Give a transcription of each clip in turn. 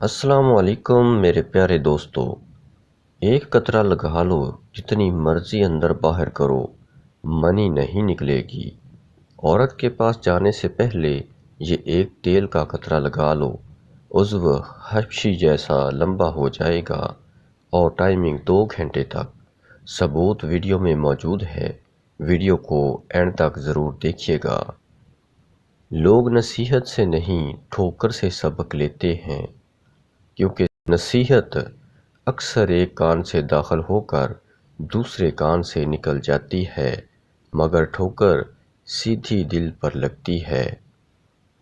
السلام علیکم میرے پیارے دوستو۔ ایک قطرہ لگا لو، جتنی مرضی اندر باہر کرو، منی نہیں نکلے گی۔ عورت کے پاس جانے سے پہلے یہ ایک تیل کا قطرہ لگا لو، عضو حبشی جیسا لمبا ہو جائے گا اور ٹائمنگ 2 گھنٹے تک۔ ثبوت ویڈیو میں موجود ہے، ویڈیو کو اینڈ تک ضرور دیکھیے گا۔ لوگ نصیحت سے نہیں ٹھوکر سے سبق لیتے ہیں، کیونکہ نصیحت اکثر ایک کان سے داخل ہو کر دوسرے کان سے نکل جاتی ہے، مگر ٹھوکر سیدھی دل پر لگتی ہے۔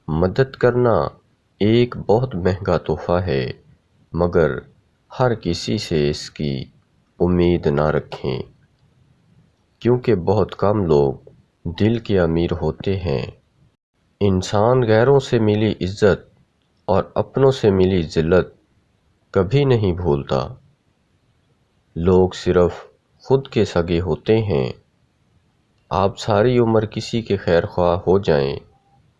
مدد کرنا ایک بہت مہنگا تحفہ ہے، مگر ہر کسی سے اس کی امید نہ رکھیں، کیونکہ بہت کم لوگ دل کے امیر ہوتے ہیں۔ انسان غیروں سے ملی عزت اور اپنوں سے ملی ذلت کبھی نہیں بھولتا۔ لوگ صرف خود کے سگے ہوتے ہیں۔ آپ ساری عمر کسی کے خیر خواہ ہو جائیں،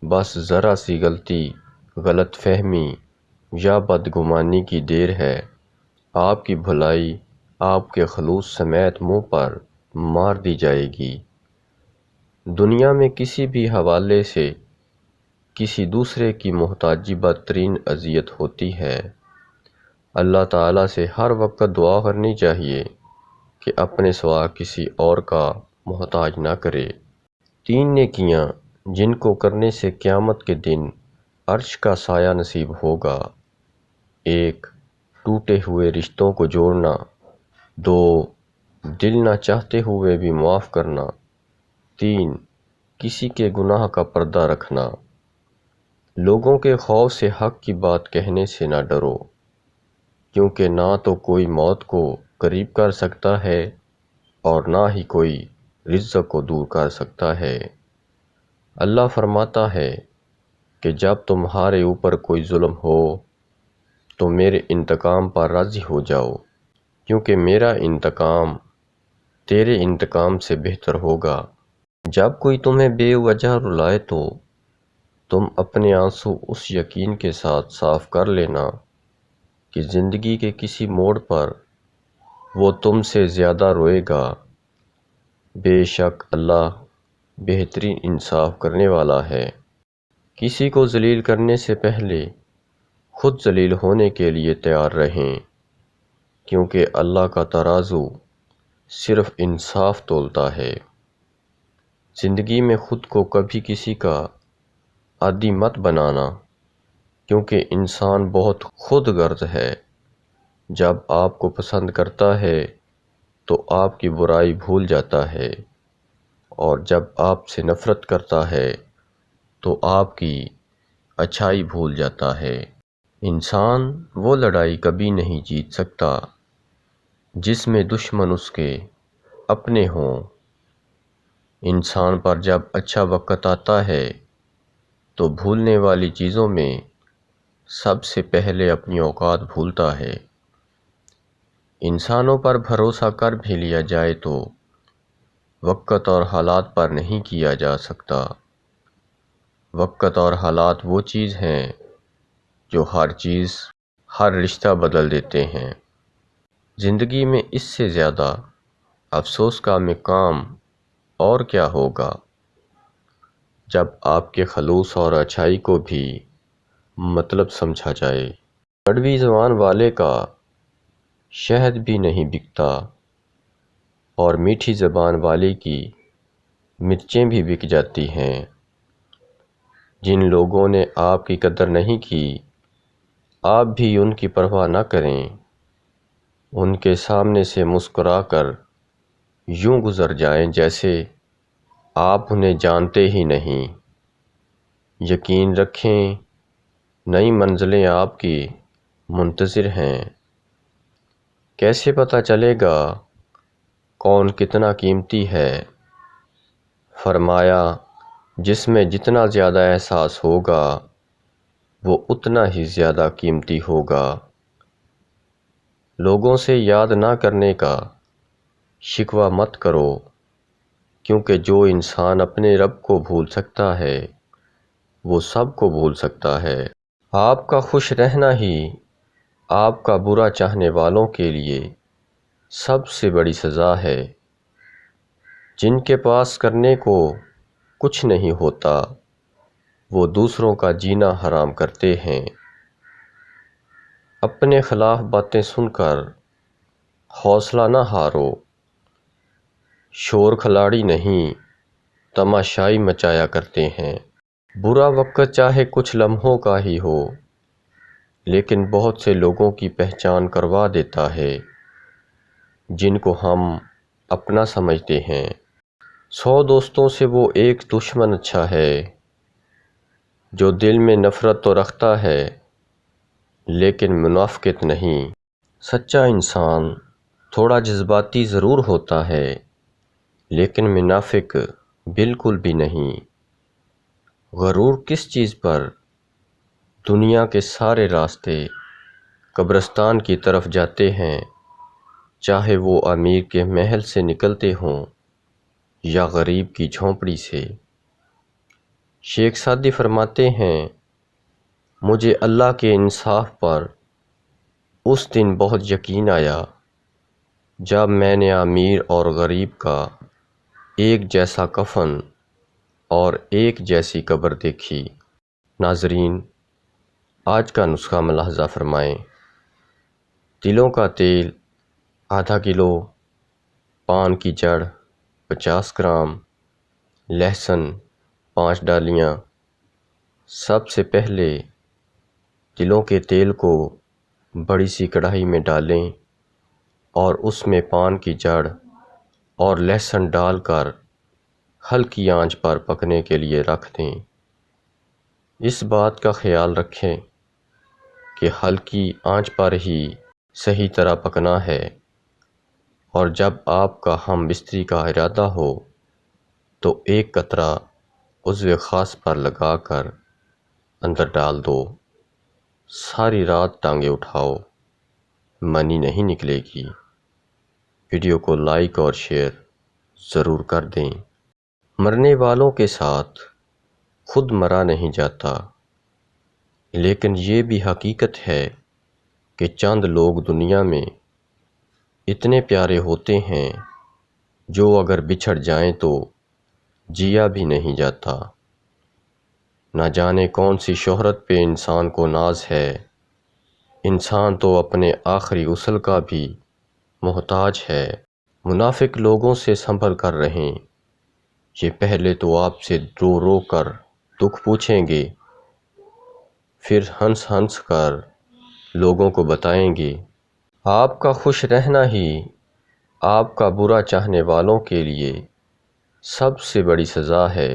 بس ذرا سی غلطی، غلط فہمی یا بدگمانی کی دیر ہے، آپ کی بھلائی آپ کے خلوص سمیت منہ پر مار دی جائے گی۔ دنیا میں کسی بھی حوالے سے کسی دوسرے کی محتاجی بدترین اذیت ہوتی ہے۔ اللہ تعالیٰ سے ہر وقت دعا کرنی چاہیے کہ اپنے سوا کسی اور کا محتاج نہ کرے۔ 3 نیکیاں جن کو کرنے سے قیامت کے دن عرش کا سایہ نصیب ہوگا۔ 1. ٹوٹے ہوئے رشتوں کو جوڑنا۔ 2. دل نہ چاہتے ہوئے بھی معاف کرنا۔ 3. کسی کے گناہ کا پردہ رکھنا۔ لوگوں کے خوف سے حق کی بات کہنے سے نہ ڈرو، کیونکہ نہ تو کوئی موت کو قریب کر سکتا ہے اور نہ ہی کوئی رزق کو دور کر سکتا ہے۔ اللہ فرماتا ہے کہ جب تمہارے اوپر کوئی ظلم ہو تو میرے انتقام پر راضی ہو جاؤ، کیونکہ میرا انتقام تیرے انتقام سے بہتر ہوگا۔ جب کوئی تمہیں بے وجہ رلائے تو تم اپنے آنسو اس یقین کے ساتھ صاف کر لینا کہ زندگی کے کسی موڑ پر وہ تم سے زیادہ روئے گا۔ بے شک اللہ بہترین انصاف کرنے والا ہے۔ کسی کو ذلیل کرنے سے پہلے خود ذلیل ہونے کے لیے تیار رہیں، کیونکہ اللہ کا ترازو صرف انصاف تولتا ہے۔ زندگی میں خود کو کبھی کسی کا عادی مت بنانا، کیونکہ انسان بہت خود غرض ہے۔ جب آپ کو پسند کرتا ہے تو آپ کی برائی بھول جاتا ہے، اور جب آپ سے نفرت کرتا ہے تو آپ کی اچھائی بھول جاتا ہے۔ انسان وہ لڑائی کبھی نہیں جیت سکتا جس میں دشمن اس کے اپنے ہوں۔ انسان پر جب اچھا وقت آتا ہے تو بھولنے والی چیزوں میں سب سے پہلے اپنی اوقات بھولتا ہے۔ انسانوں پر بھروسہ کر بھی لیا جائے تو وقت اور حالات پر نہیں کیا جا سکتا۔ وقت اور حالات وہ چیز ہیں جو ہر رشتہ بدل دیتے ہیں۔ زندگی میں اس سے زیادہ افسوس کا مقام اور کیا ہوگا، جب آپ کے خلوص اور اچھائی کو بھی مطلب سمجھا جائے۔ کڑوی زبان والے کا شہد بھی نہیں بکتا، اور میٹھی زبان والے کی مرچیں بھی بک جاتی ہیں۔ جن لوگوں نے آپ کی قدر نہیں کی، آپ بھی ان کی پرواہ نہ کریں۔ ان کے سامنے سے مسکرا کر یوں گزر جائیں جیسے آپ انہیں جانتے ہی نہیں۔ یقین رکھیں، نئی منزلیں آپ کی منتظر ہیں۔ کیسے پتہ چلے گا کون کتنا قیمتی ہے؟ فرمایا، جس میں جتنا زیادہ احساس ہوگا وہ اتنا ہی زیادہ قیمتی ہوگا۔ لوگوں سے یاد نہ کرنے کا شکوہ مت کرو، کیونکہ جو انسان اپنے رب کو بھول سکتا ہے وہ سب کو بھول سکتا ہے۔ آپ کا خوش رہنا ہی آپ کا برا چاہنے والوں کے لیے سب سے بڑی سزا ہے۔ جن کے پاس کرنے کو کچھ نہیں ہوتا وہ دوسروں کا جینا حرام کرتے ہیں۔ اپنے خلاف باتیں سن کر حوصلہ نہ ہارو، شور کھلاڑی نہیں تماشائی مچایا کرتے ہیں۔ برا وقت چاہے کچھ لمحوں کا ہی ہو لیکن بہت سے لوگوں کی پہچان کروا دیتا ہے جن کو ہم اپنا سمجھتے ہیں۔ 100 دوستوں سے وہ ایک دشمن اچھا ہے جو دل میں نفرت تو رکھتا ہے لیکن منافقت نہیں۔ سچا انسان تھوڑا جذباتی ضرور ہوتا ہے لیکن منافق بالکل بھی نہیں۔ غرور کس چیز پر؟ دنیا کے سارے راستے قبرستان کی طرف جاتے ہیں، چاہے وہ امیر کے محل سے نکلتے ہوں یا غریب کی جھونپڑی سے۔ شیخ سعدی فرماتے ہیں، مجھے اللہ کے انصاف پر اس دن بہت یقین آیا جب میں نے امیر اور غریب کا ایک جیسا کفن اور ایک جیسی قبر دیکھی۔ ناظرین، آج کا نسخہ ملاحظہ فرمائیں۔ تلوں کا تیل ½ کلو، پان کی جڑ 50 گرام، لہسن 5 ڈالیاں۔ سب سے پہلے تلوں کے تیل کو بڑی سی کڑھائی میں ڈالیں اور اس میں پان کی جڑ اور لہسن ڈال کر ہلکی آنچ پر پکنے کے لیے رکھ دیں۔ اس بات کا خیال رکھیں کہ ہلکی آنچ پر ہی صحیح طرح پکنا ہے، اور جب آپ کا ہم بستری کا ارادہ ہو تو ایک قطرہ عضو خاص پر لگا کر اندر ڈال دو۔ ساری رات ٹانگیں اٹھاؤ، منی نہیں نکلے گی۔ ویڈیو کو لائک اور شیئر ضرور کر دیں۔ مرنے والوں کے ساتھ خود مرا نہیں جاتا، لیکن یہ بھی حقیقت ہے کہ چند لوگ دنیا میں اتنے پیارے ہوتے ہیں جو اگر بچھڑ جائیں تو جیا بھی نہیں جاتا۔ نہ جانے کون سی شہرت پہ انسان کو ناز ہے، انسان تو اپنے آخری غسل کا بھی محتاج ہے۔ منافق لوگوں سے سنبھل کر رہیں، یہ پہلے تو آپ سے رو رو کر دکھ پوچھیں گے، پھر ہنس ہنس کر لوگوں کو بتائیں گے۔ آپ کا خوش رہنا ہی آپ کا برا چاہنے والوں کے لیے سب سے بڑی سزا ہے۔